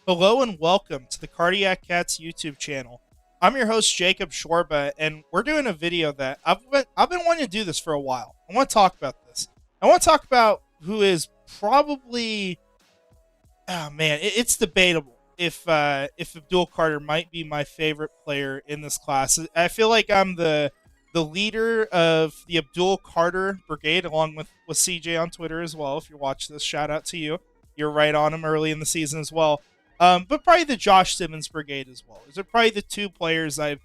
Hello and welcome to the Cardiac Cats YouTube channel. I'm your host Jacob Shorba, and we're doing a video that I've been wanting to do this for a while. I want to talk about this. I want to talk about who is probably, oh man, it's debatable if Abdul Carter might be my favorite player in this class. I feel like I'm the leader of the Abdul Carter brigade, along with CJ on Twitter as well. If you watch this, shout out to you. You're right on him early in the season as well. But probably the Josh Simmons brigade as well. These are probably the two players I've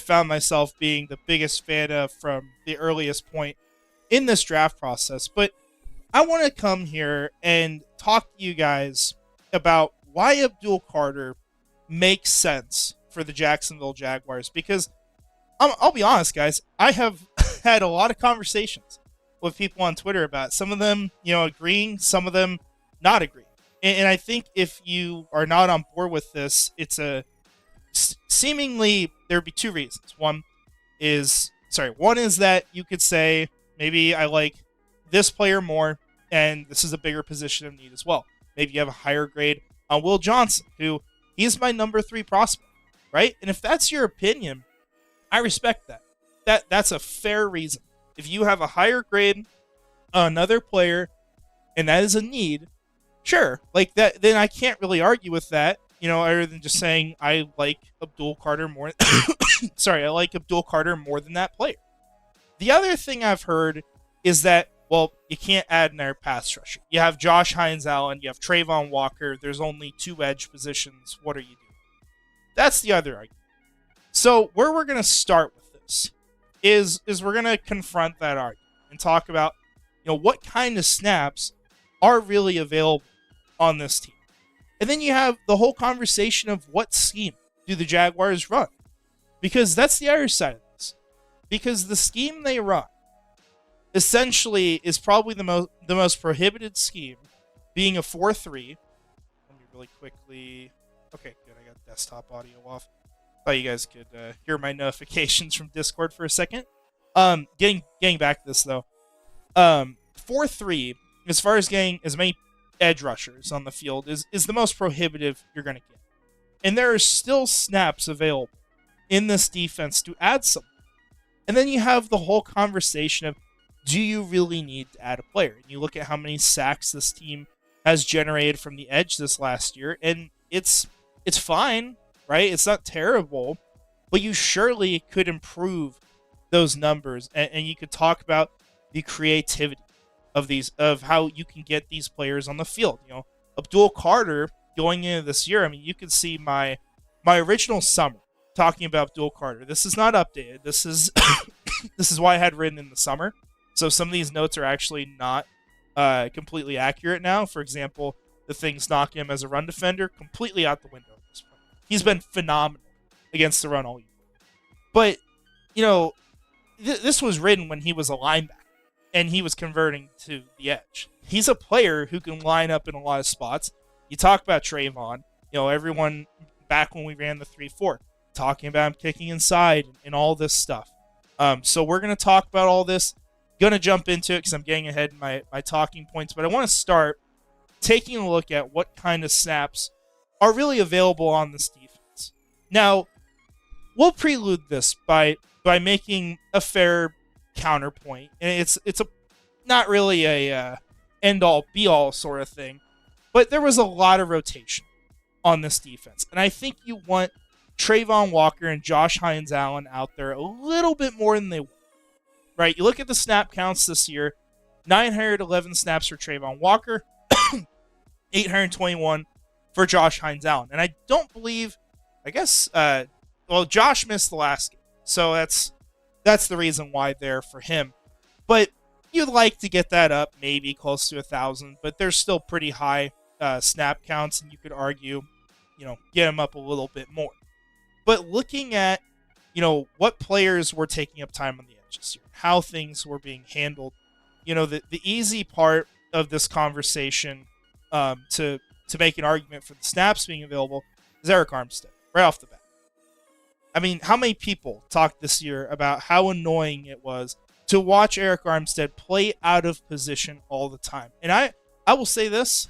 found myself being the biggest fan of from the earliest point in this draft process. But I want to come here and talk to you guys about why Abdul Carter makes sense for the Jacksonville Jaguars. Because I'll be honest, guys, I have had a lot of conversations with people on Twitter about it. Some of them, agreeing, some of them not agreeing. And I think if you are not on board with this, it's seemingly there'd be two reasons. One is that you could say maybe I like this player more, and this is a bigger position of need as well. Maybe you have a higher grade on Will Johnson, who he's my number 3 prospect, right? And if that's your opinion, I respect that. That's a fair reason. If you have a higher grade on another player, and that is a need, sure, like that, then I can't really argue with that, other than just saying I like Abdul Carter more. Sorry, I like Abdul Carter more than that player. The other thing I've heard is that, well, you can't add another pass rusher. You have Josh Hines-Allen, you have Trayvon Walker. There's only 2 edge positions. What are you doing? That's the other argument. So where we're gonna start with this is we're gonna confront that argument and talk about, what kind of snaps are really available on this team. And then you have the whole conversation of what scheme do the Jaguars run? Because that's the other side of this. Because the scheme they run essentially is probably the most prohibited scheme, being a 4-3. Let me really quickly. Okay, good. I got desktop audio off. Thought you guys could hear my notifications from Discord for a second. Getting back to this though. 4-3, as far as getting as many edge rushers on the field, is the most prohibitive you're going to get. And there are still snaps available in this defense to add some. And then you have the whole conversation of, do you really need to add a player? And you look at how many sacks this team has generated from the edge this last year, and it's fine, right? It's not terrible, but you surely could improve those numbers, and you could talk about the creativity of how you can get these players on the field. Abdul Carter going into this year, I mean, you can see my original summer talking about Abdul Carter. This is not updated. This is this is why I had written in the summer. So some of these notes are actually not completely accurate now. For example, the things knocking him as a run defender completely out the window at this point. He's been phenomenal against the run all year. But this was written when he was a linebacker and he was converting to the edge. He's a player who can line up in a lot of spots. You talk about Trayvon, everyone back when we ran the 3-4, talking about him kicking inside and all this stuff. So we're going to talk about all this. Going to jump into it because I'm getting ahead in my talking points, but I want to start taking a look at what kind of snaps are really available on this defense. Now, we'll prelude this by making a fair counterpoint, and it's a not really a end all be all sort of thing, but there was a lot of rotation on this defense, and I think you want Trayvon Walker and Josh Hines-Allen out there a little bit more than they were. Right? You look at the snap counts this year: 911 snaps for Trayvon Walker, 821 for Josh Hines-Allen, and I don't believe, I guess, Josh missed the last game, so that's the reason why there for him. But you'd like to get that up maybe close to 1,000, but they're still pretty high snap counts, and you could argue, get them up a little bit more. But looking at, what players were taking up time on the edge this year, how things were being handled, the easy part of this conversation to make an argument for the snaps being available is Arik Armstead, right off the bat. I mean, how many people talked this year about how annoying it was to watch Arik Armstead play out of position all the time? And I will say this,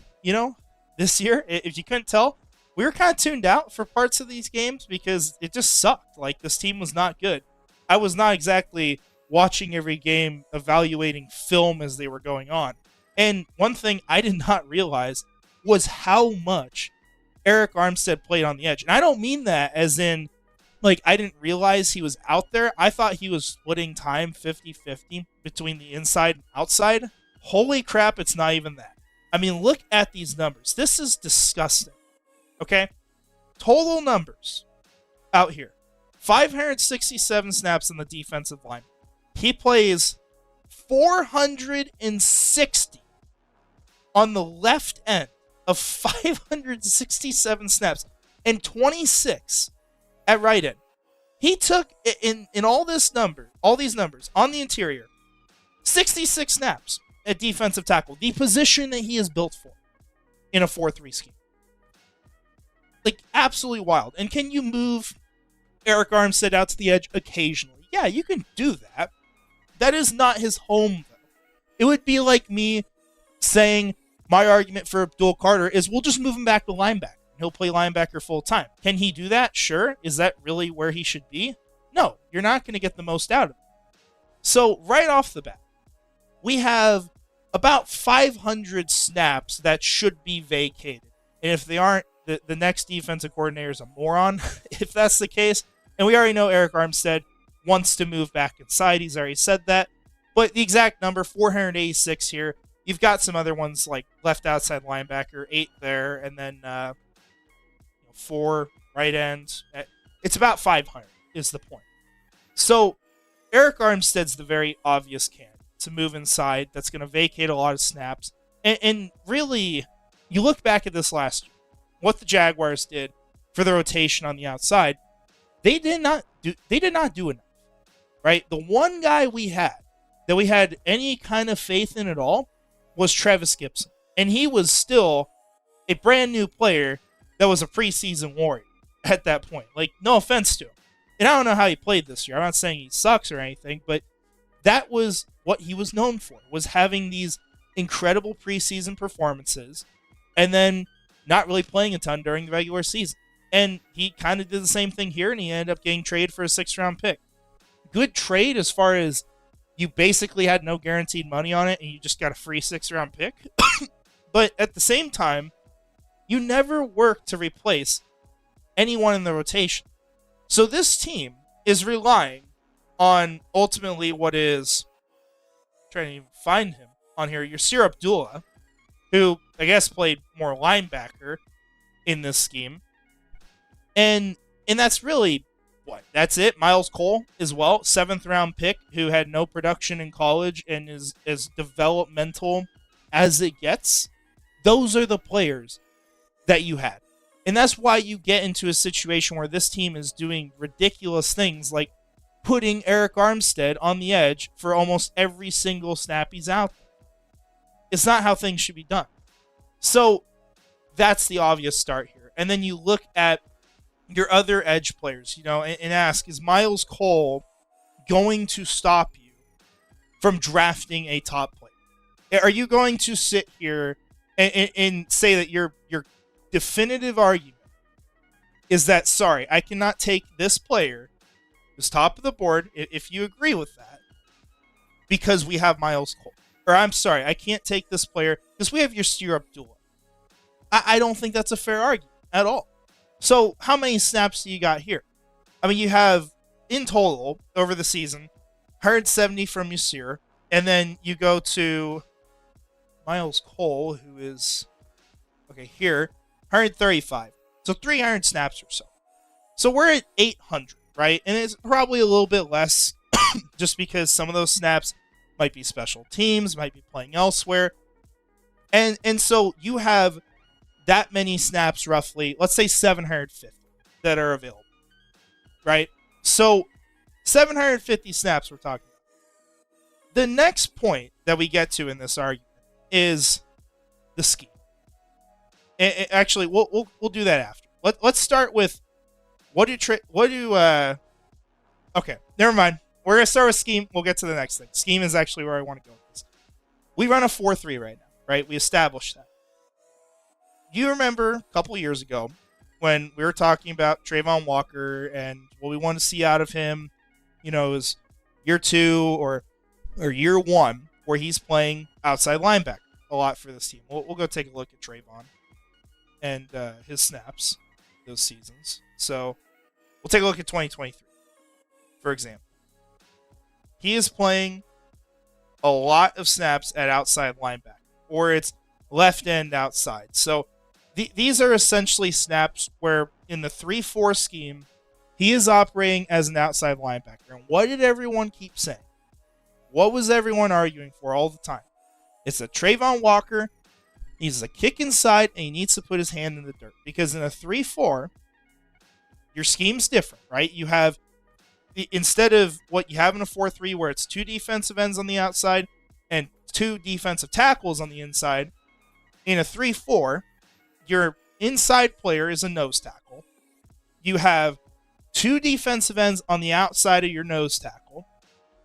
this year, if you couldn't tell, we were kind of tuned out for parts of these games because it just sucked. Like, this team was not good. I was not exactly watching every game, evaluating film as they were going on. And one thing I did not realize was how much Eric Armstead played on the edge. And I don't mean that as in, like, I didn't realize he was out there. I thought he was splitting time 50-50 between the inside and outside. Holy crap, it's not even that. I mean, look at these numbers. This is disgusting. Okay? Total numbers out here. 567 snaps on the defensive line. He plays 460 on the left end of 567 snaps and 26 at right end. He took in all these numbers on the interior, 66 snaps at defensive tackle, the position that he is built for in a 4-3 scheme. Like, absolutely wild. And can you move Eric Armstead out to the edge occasionally? Yeah, you can do that. That is not his home, though. It would be like me saying my argument for Abdul Carter is we'll just move him back to linebacker. He'll play linebacker full time. Can he do that? Sure. Is that really where he should be? No, you're not going to get the most out of him. So right off the bat, we have about 500 snaps that should be vacated. And if they aren't, the next defensive coordinator is a moron, if that's the case. And we already know Eric Armstead wants to move back inside. He's already said that. But the exact number, 486 here. You've got some other ones like left outside linebacker, 8 there, and then 4 right end. It's about 500 is the point. So Eric Armstead's the very obvious candidate to move inside. That's going to vacate a lot of snaps. And really, you look back at this last year, what the Jaguars did for the rotation on the outside, they did not do enough. Right? The one guy we had any kind of faith in at all was Trevis Gibson. And he was still a brand new player that was a preseason warrior at that point. Like, no offense to him. And I don't know how he played this year. I'm not saying he sucks or anything, but that was what he was known for, was having these incredible preseason performances and then not really playing a ton during the regular season. And he kind of did the same thing here, and he ended up getting traded for a 6th-round pick. Good trade as far as you basically had no guaranteed money on it and you just got a free 6th-round pick. But at the same time, you never work to replace anyone in the rotation. So this team is relying on ultimately what is, I'm trying to even find him on here, Yasir Abdullah, who I guess played more linebacker in this scheme. And that's really what? That's it. Miles Cole as well, 7th-round pick who had no production in college and is as developmental as it gets. Those are the players that you had. And that's why you get into a situation where this team is doing ridiculous things like putting Eric Armstead on the edge for almost every single snap he's out there. It's not how things should be done. So that's the obvious start here. And then you look at your other edge players, and ask, is Miles Cole going to stop you from drafting a top player? Are you going to sit here and say that your definitive argument is that, sorry, I cannot take this player who's top of the board, if you agree with that, because we have Miles Cole? Or I'm sorry, I can't take this player because we have Yasir Abdullah. I don't think that's a fair argument at all. So how many snaps do you got here? I mean, you have, in total, over the season, 170 from Yasir, and then you go to Miles Cole, who is, here, 135. So 300 snaps or so. So we're at 800, right? And it's probably a little bit less just because some of those snaps might be special teams, might be playing elsewhere. And so you have that many snaps roughly, let's say 750 that are available, right? So 750 snaps we're talking about. The next point that we get to in this argument is the scheme. Actually, we'll do that after. Let's start with okay, never mind. We're going to start with scheme. We'll get to the next thing. Scheme is actually where I want to go with this. We run a 4-3 right now, right? We established that. You remember a couple years ago, when we were talking about Trayvon Walker and what we want to see out of him, is year 2 or year 1 where he's playing outside linebacker a lot for this team. We'll go take a look at Trayvon and his snaps those seasons. So we'll take a look at 2023, for example. He is playing a lot of snaps at outside linebacker, or it's left end outside. So these are essentially snaps where in the 3-4 scheme, he is operating as an outside linebacker. And what did everyone keep saying? What was everyone arguing for all the time? It's a Trayvon Walker. He's a kick inside, and he needs to put his hand in the dirt. Because in a 3-4, your scheme's different, right? You have, instead of what you have in a 4-3 where it's 2 defensive ends on the outside and 2 defensive tackles on the inside, in a 3-4, your inside player is a nose tackle. You have 2 defensive ends on the outside of your nose tackle,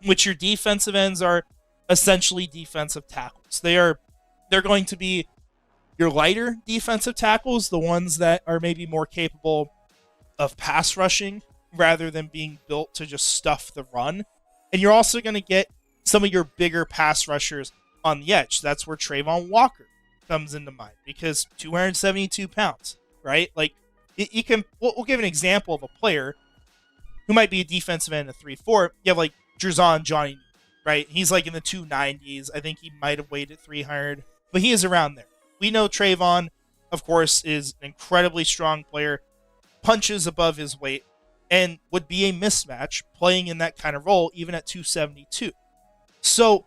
which your defensive ends are essentially defensive tackles. They're going to be your lighter defensive tackles, the ones that are maybe more capable of pass rushing rather than being built to just stuff the run. And you're also going to get some of your bigger pass rushers on the edge. That's where Trayvon Walker comes into mind, because 272 pounds, right? Like, you can, we'll give an example of a player who might be a defensive end in a 3-4. You have like Jerzon Johnny, right? He's like in the 290s. I think he might have weighed at 300, but he is around there. We know Trayvon, of course, is an incredibly strong player, punches above his weight, and would be a mismatch playing in that kind of role, even at 272. So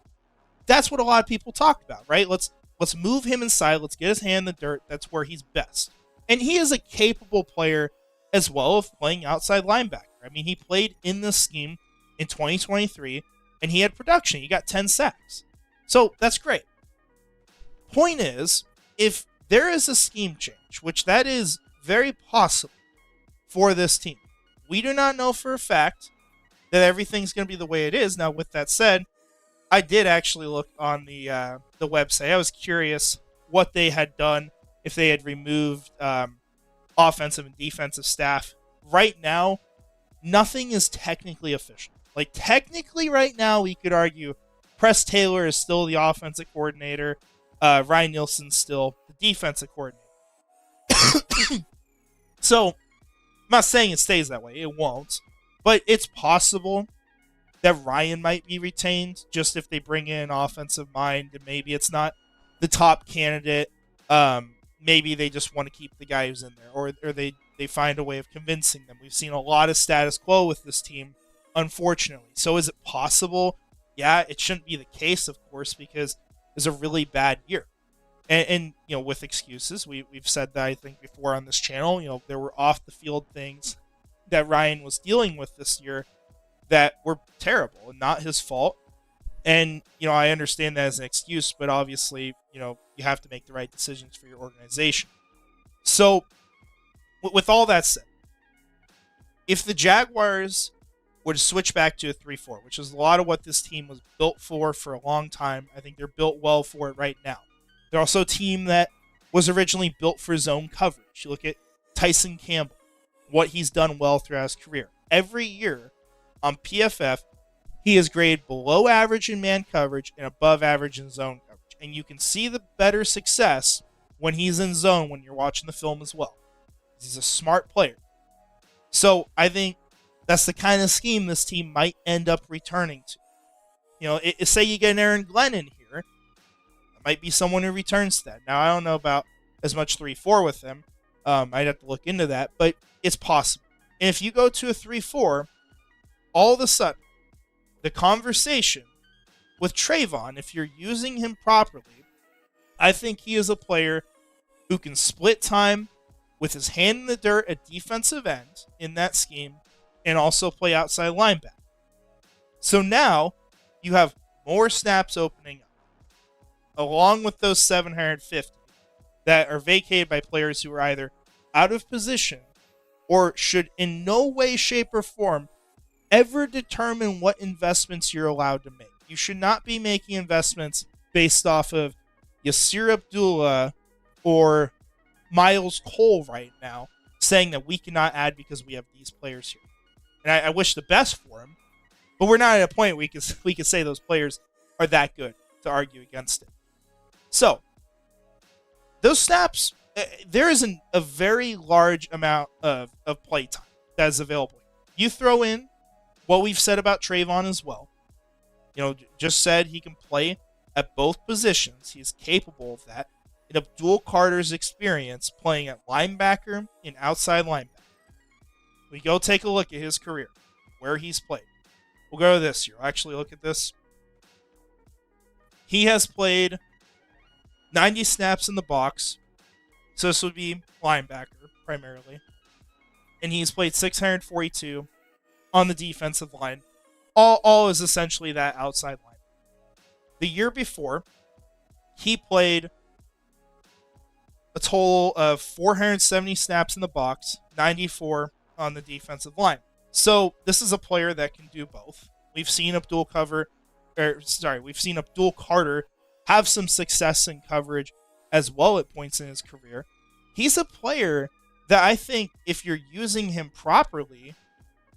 that's what a lot of people talk about, right? Let's move him inside. Let's get his hand in the dirt. That's where he's best. And he is a capable player as well of playing outside linebacker. I mean, he played in this scheme in 2023, and he had production. He got 10 sacks. So that's great. Point is, if there is a scheme change, which that is very possible for this team, we do not know for a fact that everything's going to be the way it is. Now, with that said, I did actually look on the website. I was curious what they had done, if they had removed offensive and defensive staff. Right now, nothing is technically official. Like, technically right now, we could argue Press Taylor is still the offensive coordinator. Ryan Nielsen's still the defensive coordinator. So, I'm not saying it stays that way. It won't. But it's possible that Ryan might be retained just if they bring in an offensive mind, and maybe it's not the top candidate. Maybe they just want to keep the guy who's in there, or they find a way of convincing them. We've seen a lot of status quo with this team, unfortunately. So is it possible? Yeah, it shouldn't be the case, of course, because it's a really bad year. And with excuses, we've said that, I think, before on this channel. There were off-the-field things that Ryan was dealing with this year that were terrible and not his fault. And, I understand that as an excuse, but obviously, you have to make the right decisions for your organization. So, with all that said, if the Jaguars were to switch back to a 3-4, which is a lot of what this team was built for a long time, I think they're built well for it right now. They're also a team that was originally built for zone coverage. You look at Tyson Campbell, what he's done well throughout his career. Every year on PFF, he is graded below average in man coverage and above average in zone coverage. And you can see the better success when he's in zone when you're watching the film as well. He's a smart player. So I think that's the kind of scheme this team might end up returning to. Say you get an Aaron Glenn in here, it might be someone who returns to that. Now, I don't know about as much 3-4 with him. I'd have to look into that, but it's possible. And if you go to a 3-4, all of a sudden, the conversation with Trayvon, if you're using him properly, I think he is a player who can split time with his hand in the dirt at defensive end in that scheme and also play outside linebacker. So now you have more snaps opening up, along with those 750 that are vacated by players who are either out of position or should in no way, shape, or form ever determine what investments you're allowed to make. You should not be making investments based off of Yasir Abdullah or Miles Cole right now, saying that we cannot add because we have these players here. And I wish the best for him, but we're not at a point we can say those players are that good to argue against it. So, those snaps, there is a very large amount of play time that is available. You throw in what we've said about Trayvon as well. Just said he can play at both positions. He's capable of that. And Abdul Carter's experience playing at linebacker and outside linebacker. We go take a look at his career, where he's played. We'll go to this year. I'll actually look at this. He has played 90 snaps in the box. So this would be linebacker primarily. And he's played 642 on the defensive line. All is essentially that outside line. The year before, he played a total of 470 snaps in the box, 94 on the defensive line. So this is a player that can do both. We've seen Abdul Carter have some success in coverage as well at points in his career. He's a player that I think if you're using him properly,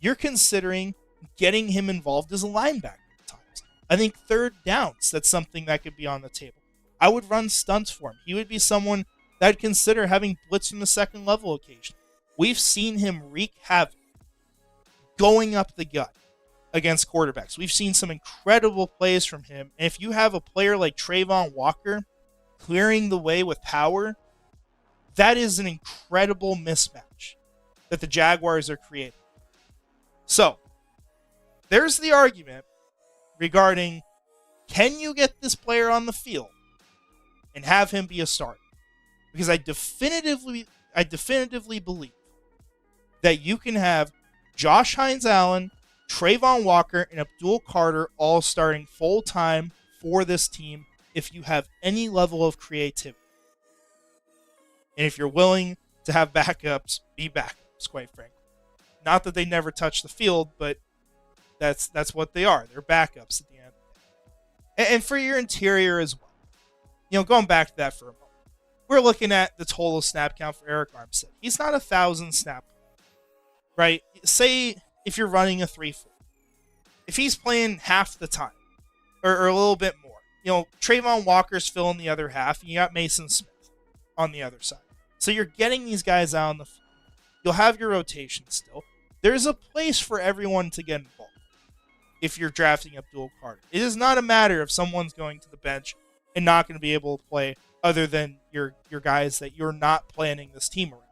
you're considering getting him involved as a linebacker at times. I think third downs, that's something that could be on the table. I would run stunts for him. He would be someone that I'd consider having blitz from the second level occasion. We've seen him wreak havoc going up the gut against quarterbacks. We've seen some incredible plays from him. And if you have a player like Trayvon Walker clearing the way with power, that is an incredible mismatch that the Jaguars are creating. So, there's the argument regarding, can you get this player on the field and have him be a starter? Because I definitively believe that you can have Josh Hines-Allen, Trayvon Walker, and Abdul Carter all starting full-time for this team if you have any level of creativity. And if you're willing to have backups, be backups, quite frankly. Not that they never touch the field, but that's what they are. They're backups at the end of the day. And for your interior as well. Going back to that for a moment. We're looking at the total snap count for Arik Armstead. He's not 1,000 snap, right? Say if you're running a 3-4. If he's playing half the time, or a little bit more. Trayvon Walker's filling the other half, and you got Mason Smith on the other side. So you're getting these guys out on the field. You'll have your rotation still. There's a place for everyone to get involved if you're drafting Abdul Carter. It is not a matter of someone's going to the bench and not going to be able to play other than your guys that you're not planning this team around.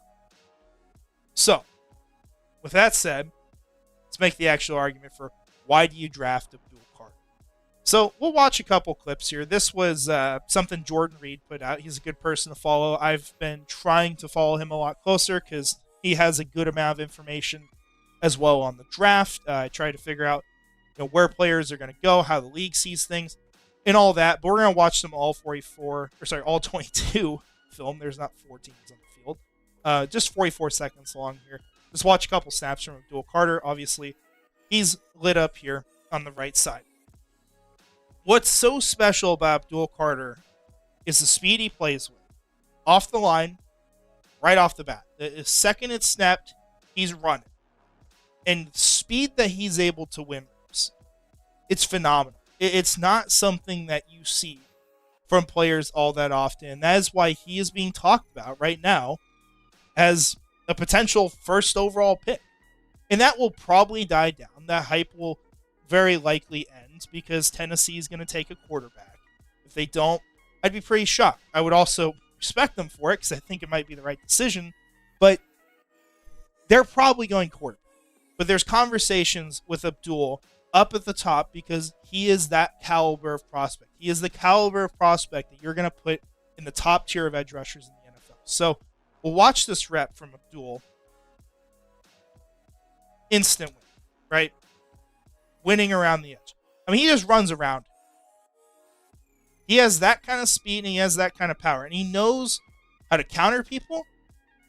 So, with that said, let's make the actual argument for why do you draft Abdul Carter. So, we'll watch a couple clips here. This was something Jordan Reed put out. He's a good person to follow. I've been trying to follow him a lot closer because he has a good amount of information as well on the draft. I try to figure out where players are going to go, how the league sees things, and all that. But we're going to watch some all 22 film. There's not 4 teams on the field. Just 44 seconds long here. Just watch a couple snaps from Abdul Carter. Obviously, he's lit up here on the right side. What's so special about Abdul Carter is the speed he plays with. Off the line, right off the bat. The second it's snapped, he's running. And the speed that he's able to win, it's phenomenal. It's not something that you see from players all that often. And that is why he is being talked about right now as a potential first overall pick. And that will probably die down. That hype will very likely end because Tennessee is going to take a quarterback. If they don't, I'd be pretty shocked. I would also respect them for it because I think it might be the right decision. But they're probably going quarterback. But there's conversations with Abdul up at the top because he is that caliber of prospect. He is the caliber of prospect that you're going to put in the top tier of edge rushers in the NFL. So we'll watch this rep from Abdul. Instant win, right? Winning around the edge. I mean, he just runs around. He has that kind of speed and he has that kind of power. And he knows how to counter people.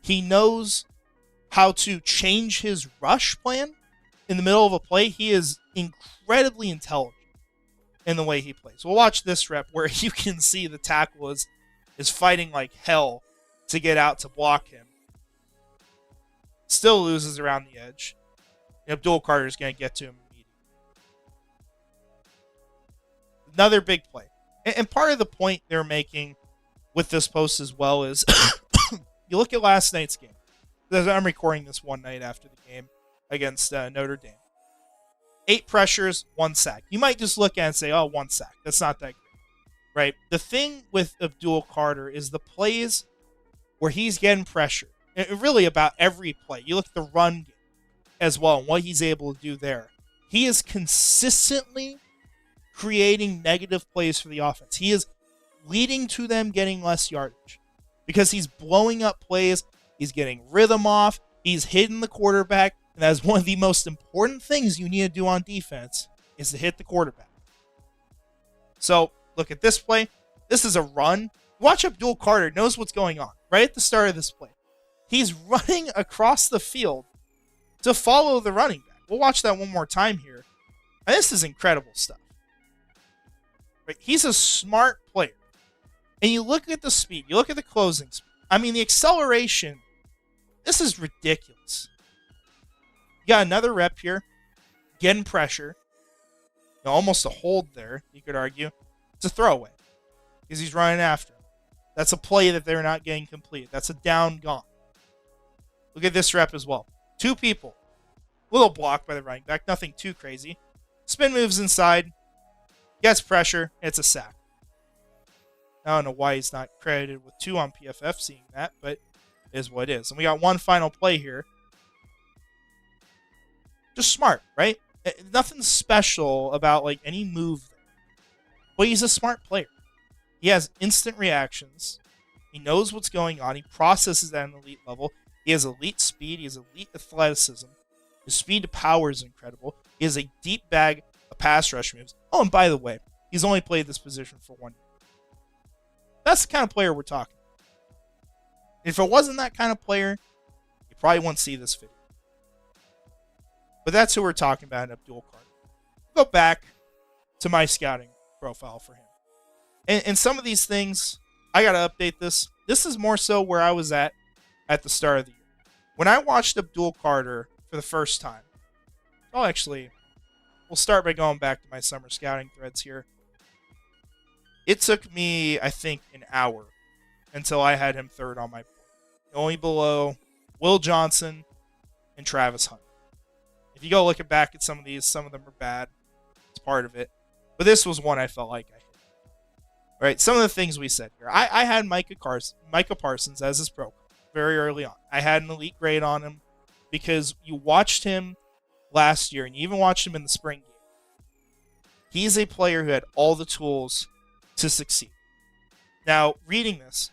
He knows how to change his rush plan in the middle of a play. He is incredibly intelligent in the way he plays. We'll watch this rep where you can see the tackle is fighting like hell to get out to block him. still loses around the edge. And Abdul Carter is going to get to him immediately. Another big play. And part of the point they're making with this post as well is you look at last night's game. I'm recording this one night after the game against Notre Dame. 8 pressures, 1 sack. You might just look at it and say, oh, 1 sack. That's not that great. Right? The thing with Abdul Carter is the plays where he's getting pressure. And really about every play. You look at the run game as well and what he's able to do there. He is consistently creating negative plays for the offense. He is leading to them getting less yardage because he's blowing up plays. He's getting rhythm off. He's hitting the quarterback. And that is one of the most important things you need to do on defense is to hit the quarterback. So look at this play. This is a run. Watch Abdul Carter knows what's going on right at the start of this play. He's running across the field to follow the running back. We'll watch that one more time here. And this is incredible stuff. Right? He's a smart player. And you look at the speed. You look at the closing speed. I mean, the acceleration. This is ridiculous. You got another rep here. Getting pressure. Almost a hold there, you could argue. It's a throwaway. Because he's running after him. That's a play that they're not getting completed. That's a down gone. Look at this rep as well. 2 people. Little block by the running back. Nothing too crazy. Spin moves inside. Gets pressure. It's a sack. I don't know why he's not credited with 2 on PFF seeing that, but it is what it is. And we got one final play here. Just smart, right? Nothing special about like any move there. But he's a smart player. He has instant reactions. He knows what's going on. He processes at an elite level. He has elite speed. He has elite athleticism. His speed to power is incredible. He has a deep bag of pass rush moves. Oh, and by the way, he's only played this position for 1 year. That's the kind of player we're talking about. If it wasn't that kind of player, you probably wouldn't see this video. But that's who we're talking about in Abdul Carter. Go back to my scouting profile for him. And some of these things, I got to update this. This is more so where I was at the start of the year. When I watched Abdul Carter for the first time, actually, we'll start by going back to my summer scouting threads here. It took me, I think, an hour until I had him 3rd on my board. Only below Will Johnson and Travis Hunter. If you go looking back at some of these, some of them are bad. It's part of it. But this was one I felt like I hit. All right, some of the things we said here. I had Micah Parsons as his pro very early on. I had an elite grade on him because you watched him last year and you even watched him in the spring game. He's a player who had all the tools to succeed. Now, reading this,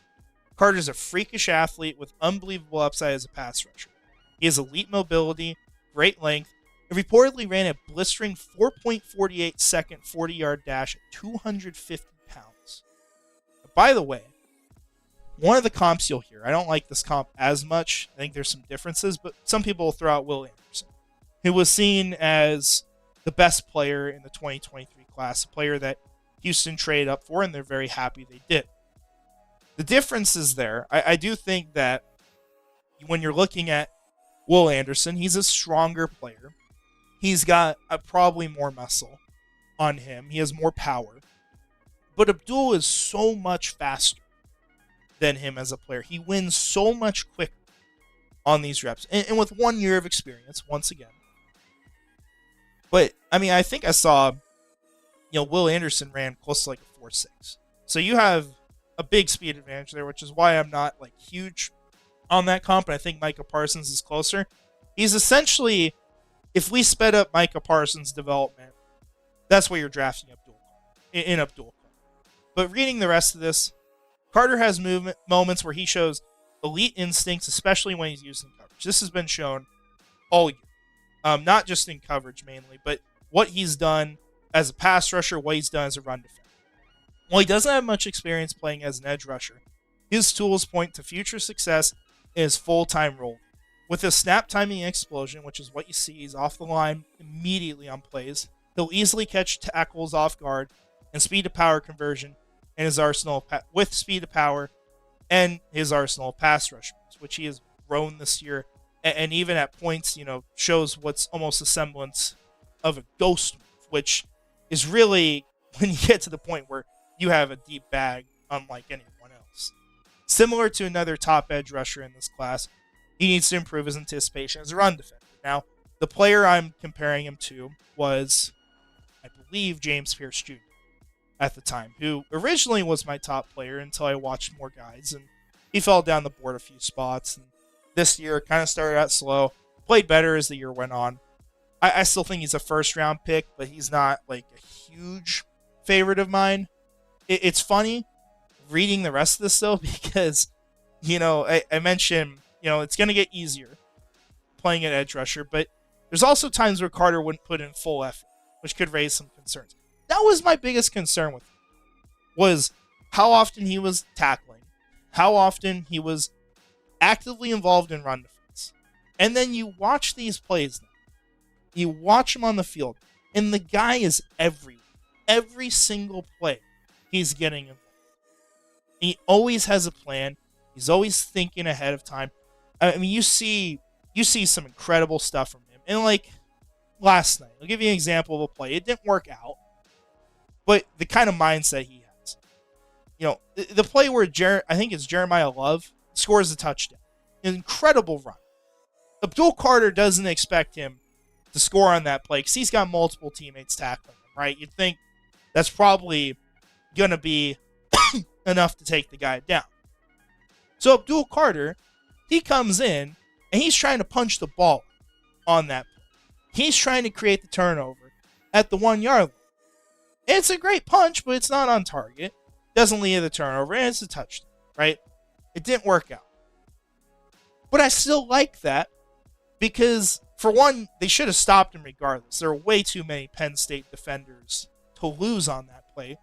Carter's a freakish athlete with unbelievable upside as a pass rusher. He has elite mobility, great length, and reportedly ran a blistering 4.48 second 40-yard dash at 250 pounds. By the way, one of the comps you'll hear, I don't like this comp as much. I think there's some differences, but some people will throw out Will Anderson, who was seen as the best player in the 2023 class, a player that Houston traded up for, and they're very happy they did. The difference is there. I do think that when you're looking at Will Anderson, he's a stronger player. He's got probably more muscle on him. He has more power. But Abdul is so much faster than him as a player. He wins so much quicker on these reps. And with 1 year of experience, once again. But, I mean, I think I saw, Will Anderson ran close to like a 4.6. So you have a big speed advantage there, which is why I'm not like huge on that comp. And I think Micah Parsons is closer. He's essentially, if we sped up Micah Parsons' development, that's what you're drafting in Abdul Carter. But reading the rest of this, Carter has moments where he shows elite instincts, especially when he's used in coverage. This has been shown all year. Not just in coverage mainly, but what he's done as a pass rusher, what he's done as a run defender. While he doesn't have much experience playing as an edge rusher, his tools point to future success in his full-time role. With his snap timing explosion, which is what you see, he's off the line immediately on plays. He'll easily catch tackles off guard and speed to power conversion in his arsenal with speed to power and his arsenal of pass rush moves, which he has grown this year and even at points, shows what's almost a semblance of a ghost move, which is really when you get to the point where you have a deep bag unlike anyone else. Similar to another top edge rusher in this class, he needs to improve his anticipation as a run defender. Now, the player I'm comparing him to was, I believe, James Pierce Jr. at the time, who originally was my top player until I watched more guys, and he fell down the board a few spots. And this year kind of started out slow, played better as the year went on. I still think he's a first-round pick, but he's not like a huge favorite of mine. It's funny reading the rest of this, though, because, I mentioned, it's going to get easier playing at edge rusher, but there's also times where Carter wouldn't put in full effort, which could raise some concerns. That was my biggest concern with him, was how often he was tackling, how often he was actively involved in run defense. And then you watch these plays now. You watch him on the field, and the guy is every single play he's getting involved. He always has a plan. He's always thinking ahead of time. I mean, you see some incredible stuff from him. And like last night, I'll give you an example of a play. It didn't work out, but the kind of mindset he has. The play where I think it's Jeremiah Love scores a touchdown. An incredible run. Abdul Carter doesn't expect him to score on that play because he's got multiple teammates tackling him, right? You'd think that's probably going to be enough to take the guy down. So Abdul Carter, he comes in, and he's trying to punch the ball on that play. He's trying to create the turnover at the 1 yard line. It's a great punch, but it's not on target. Doesn't lead to the turnover, and it's a touchdown, right? It didn't work out. But I still like that because, for one, they should have stopped him regardless. There are way too many Penn State defenders to lose on that play.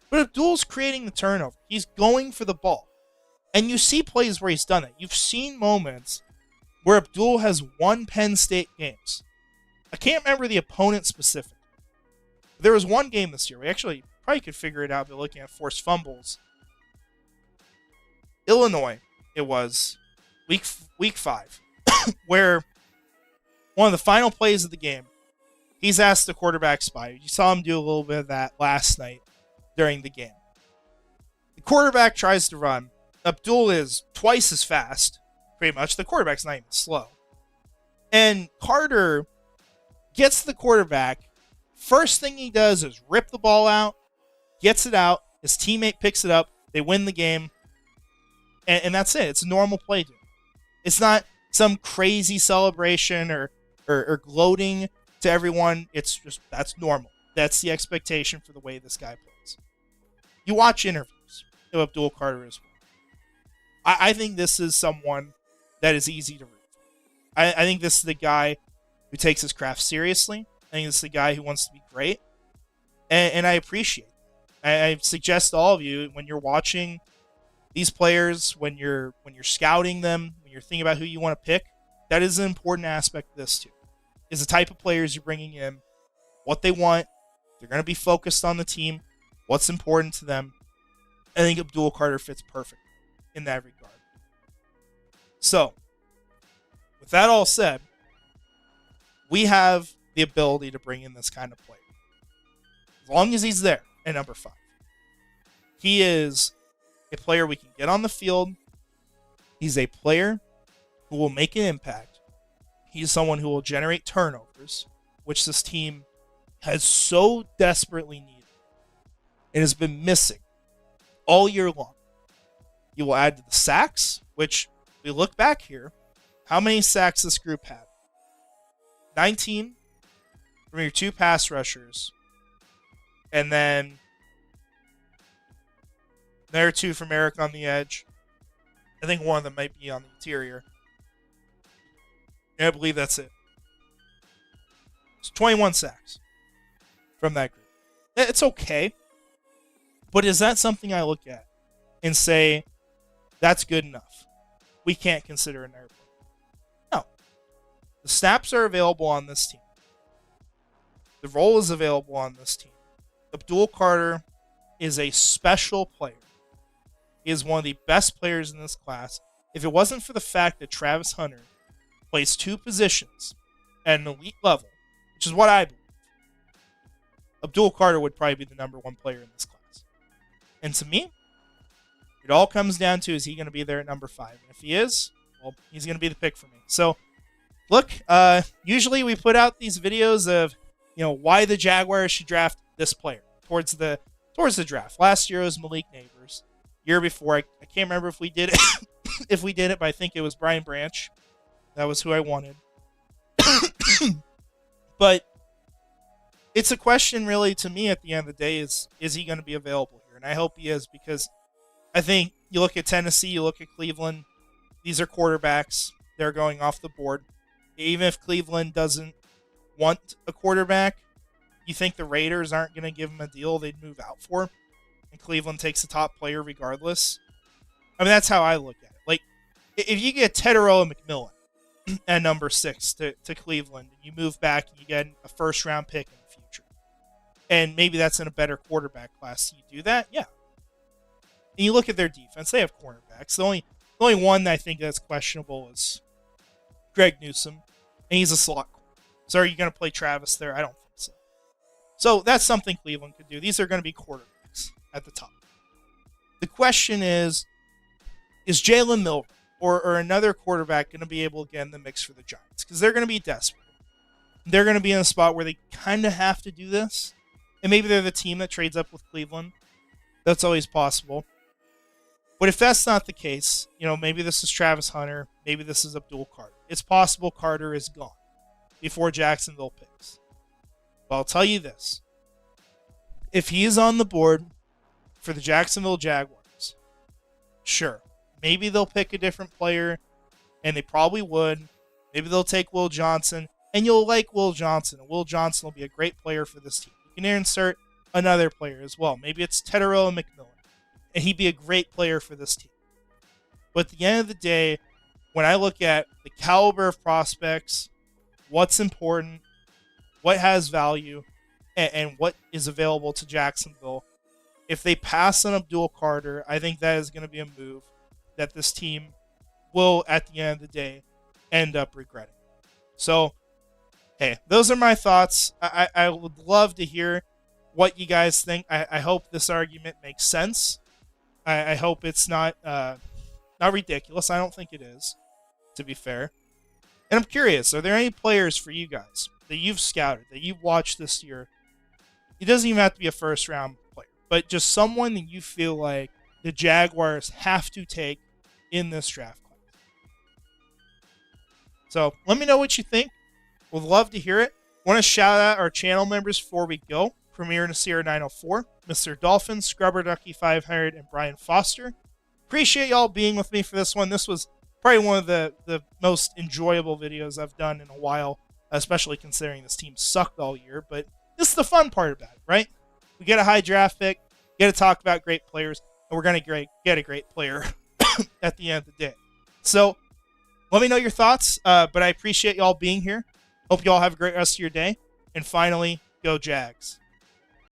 But Abdul's creating the turnover. He's going for the ball. And you see plays where he's done it. You've seen moments where Abdul has won Penn State games. I can't remember the opponent specifically. There was one game this year. We actually probably could figure it out by looking at forced fumbles. Illinois, it was week 5, where one of the final plays of the game, he's asked the quarterback spy. You saw him do a little bit of that last night during the game. The quarterback tries to run. Abdul is twice as fast, pretty much. The quarterback's not even slow. And Carter gets the quarterback. First thing he does is rip the ball out, gets it out. His teammate picks it up. They win the game. And that's it. It's a normal play to him. It's not some crazy celebration or gloating to everyone. It's just, that's normal. That's the expectation for the way this guy plays. You watch interviews of Abdul Carter as well. I think this is someone that is easy to root for. I think this is the guy who takes his craft seriously. I think this is the guy who wants to be great. And I appreciate it. I suggest to all of you, when you're watching these players, when you're scouting them, when you're thinking about who you want to pick, that is an important aspect of this too. Is the type of players you're bringing in, what they want, they're going to be focused on the team, what's important to them. I think Abdul Carter fits perfect in that regard. So, with that all said, we have the ability to bring in this kind of player. As long as he's there at number 5. He is a player we can get on the field. He's a player who will make an impact. He's someone who will generate turnovers, which this team has so desperately needed and has been missing all year long. You will add to the sacks, which we look back here. How many sacks this group had? 19 from your 2 pass rushers. And then there are 2 from Eric on the edge. I think one of them might be on the interior. And I believe that's it. It's 21 sacks from that group. It's okay. But is that something I look at and say, that's good enough? We can't consider an airplane. No. The snaps are available on this team. The role is available on this team. Abdul Carter is a special player. He is one of the best players in this class. If it wasn't for the fact that Travis Hunter plays two positions at an elite level, which is what I believe, Abdul Carter would probably be the number one player in this class. And to me, it all comes down to, is he going to be there at number 5? And if he is, well, he's going to be the pick for me. So, look, usually we put out these videos of, why the Jaguars should draft this player towards the draft. Last year it was Malik Neighbors. Year before, I can't remember if we did it, but I think it was Brian Branch. That was who I wanted. But it's a question, really, to me at the end of the day, is he going to be available here? And I hope he is, because I think you look at Tennessee, you look at Cleveland, these are quarterbacks. They're going off the board. Even if Cleveland doesn't want a quarterback, you think the Raiders aren't going to give him a deal they'd move out for? And Cleveland takes a top player regardless? I mean, that's how I look at it. Like, if you get Tedero McMillan at number 6 to Cleveland, and you move back and you get a first-round pick in the future, and maybe that's in a better quarterback class, so you do that? Yeah. And you look at their defense, they have cornerbacks. The only one that I think that's questionable is Greg Newsome, and he's a slot corner. So are you going to play Travis there? I don't think so. So that's something Cleveland could do. These are going to be quarterbacks at the top. The question is Jalen Milroe or another quarterback going to be able to get in the mix for the Giants? Because they're going to be desperate. They're going to be in a spot where they kind of have to do this. And maybe they're the team that trades up with Cleveland. That's always possible. But if that's not the case, maybe this is Travis Hunter, maybe this is Abdul Carter. It's possible Carter is gone before Jacksonville picks. But I'll tell you this. If he is on the board for the Jacksonville Jaguars, sure, maybe they'll pick a different player, and they probably would. Maybe they'll take Will Johnson, and you'll like Will Johnson, and Will Johnson will be a great player for this team. You can insert another player as well. Maybe it's Tedero McMillan, and he'd be a great player for this team. But at the end of the day, when I look at the caliber of prospects, what's important, what has value, and what is available to Jacksonville, if they pass on Abdul Carter, I think that is going to be a move that this team will, at the end of the day, end up regretting. So, hey, those are my thoughts. I would love to hear what you guys think. I hope this argument makes sense. I hope it's not ridiculous. I don't think it is, to be fair. And I'm curious, are there any players for you guys that you've scouted, that you've watched this year? It doesn't even have to be a first-round player, but just someone that you feel like the Jaguars have to take in this draft class. So let me know what you think. Would love to hear it. Want to shout out our channel members before we go. Premier Nasir 904, Mr. Dolphin, Scrubber Ducky 500, and Brian Foster. Appreciate y'all being with me for this one. This was probably one of the most enjoyable videos I've done in a while, especially considering this team sucked all year. But this is the fun part about it, right? We get a high draft pick, get to talk about great players, and we're going to get a great player at the end of the day. So let me know your thoughts, but I appreciate y'all being here. Hope y'all have a great rest of your day. And finally, go Jags.